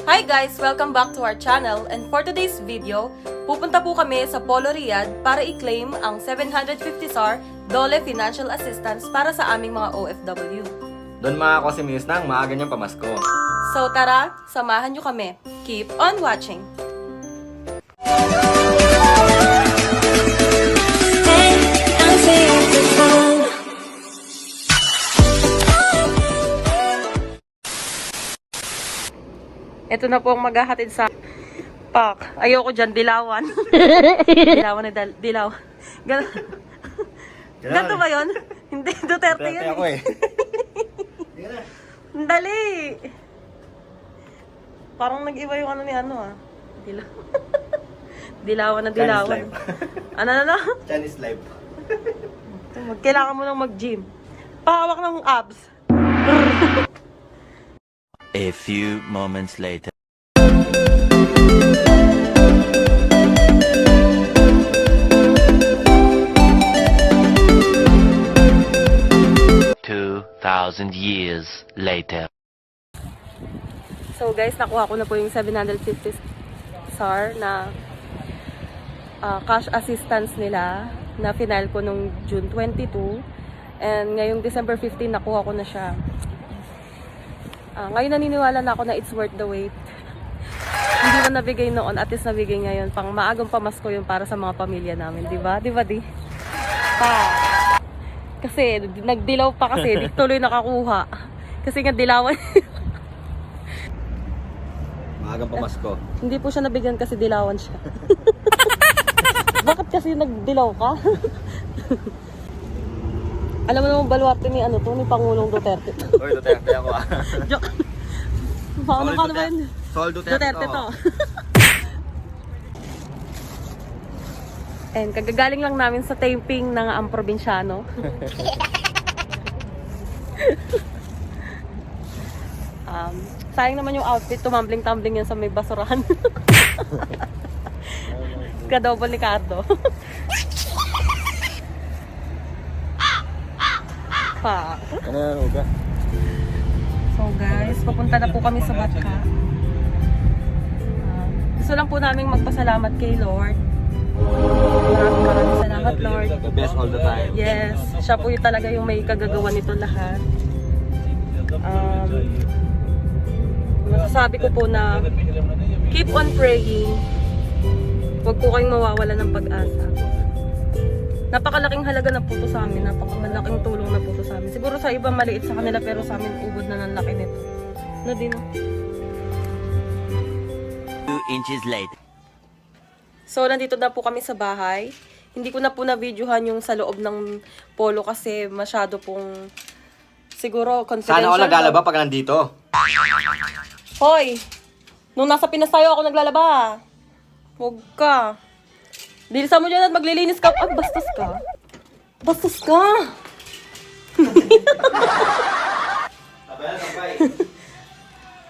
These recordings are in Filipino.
Hi guys! Welcome back to our channel, and for today's video, pupunta po kami sa Polo Riyadh para i-claim ang 750 SAR Dole Financial Assistance para sa aming mga OFW. Doon makakasimis ng maaga niyang pamasko. So tara, samahan nyo kami. Keep on watching! Ito na po ang maghahatid sa pak. Ayoko dyan, dilawan. Dilawan na dilaw. Ganito ba yun? Hindi, Duterte yan. Ako eh. Dali! Parang nag-iba yung ano ni ano ah. Dilaw. Dilawan na dilawan. Ano? Chinese life. Kailangan mo nang mag-gym. Pahawak ng abs. A few moments later. Thousand years later. So guys, nakuha ko na po yung 750 SAR na cash assistance nila na final ko nung June 22. And ngayong December 15, nakuha ko na siya. Ngayon naniniwala na ako na it's worth the wait. Hindi na nabigay noon, at least nabigay ngayon. Pang maagang pamasko yun para sa mga pamilya namin. Diba? Diba di? Kasi nagdilaw pa kasi, di tuloy nakakuha. Kasi nga dilawan. Maagang pamasko. Hindi po siya nabigyan kasi dilawan siya. Bakit kasi nagdilaw ka? Alam mo naman baluarte ni ano to, ni Pangulong Duterte. Uy, Duterte ako ah. Joke. Paano ka naman? Sol Duterte To. And kagagaling lang namin sa taping ng ang probinsyano. Sayang naman yung outfit, tumambling-tumbling yan sa may basurahan. Kadouble ni Cardo. Pa. Ano yan, Uga? So guys, papunta na po kami sa Batka. Gusto lang po namin magpasalamat kay Lord. Maraming salamat, Lord. The best all the time. Yes, siya po yung talaga yung may kagagawa nito lahat. Masasabi ko po na keep on praying. Huwag po kayong mawawala ng pag-asa. Napakalaking halaga na po to sa amin. Napakalaking tulong na po to sa amin. Siguro sa iba maliit sa kanila, pero sa amin ubod na ng laki nito. No, Dino? 2 inches later. So, nandito na po kami sa bahay. Hindi ko na po na-videohan yung sa loob ng polo kasi masyado pong siguro confidential. Sana ako naglalaba pag nandito. Hoy! Nung nasa Pinas tayo ako naglalaba. Huwag ka. Bilisan mo dyan at maglilinis ka. Ah, bastos ka. Bastos ka.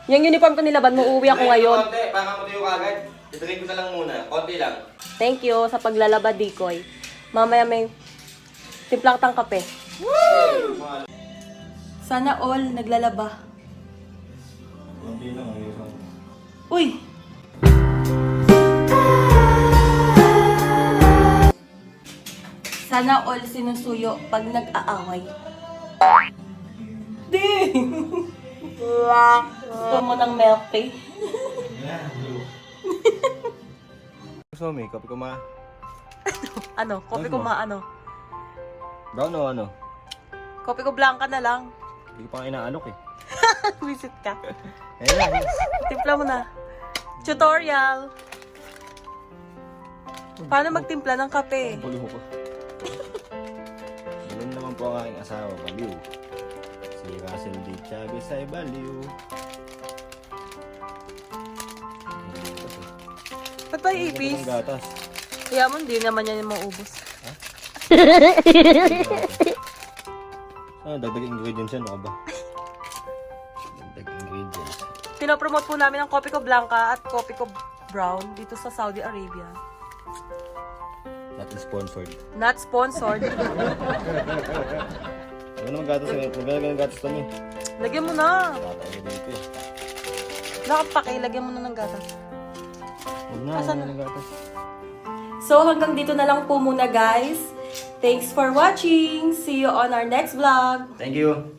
Yung uniform ko nilaban mo, uuwi ako ngayon. Konti, baka matuyo ka agad. Ituloy ko na lang muna. Konti lang. Thank you sa paglalaba, Dikoy. Mamaya may timplang tang kape. Sana all naglalaba. Konti lang. Uy! Sana all sinusuyo pag nag-aaway. Di! Gusto mo ng milk tea? Gusto mo, kopi ko ma. Ano? Kopi ko ano? Brown o ano? Kopi ko blanca na lang. Hindi ko pa inaalok eh. Visit ka. Ayan. Timpla mo na. Tutorial! Paano magtimpla ng kape? Bulo ko. Ganun naman po ang aking asawa, Baliw. Si Russell D. Chavez ay Baliw. Ba't ba iipis? Ang gatas. Kaya mo, hindi naman yan yung maubos. Dagdag ingredients yan, ano ba? Dagdag ingredients. Pinopromote po namin ang Kopi ko Blanca at Kopi ko Brown dito sa Saudi Arabia. Not sponsored. Not sponsored. Ano naman gatas eh? Maglalagay ng gatas kami. Lagyan mo na. Tatay dito eh. Wala kang pakilagyan mo na ng gatas. Huwag na, Asan wala na? na gatas. So, hanggang dito na lang po muna, guys. Thanks for watching. See you on our next vlog. Thank you.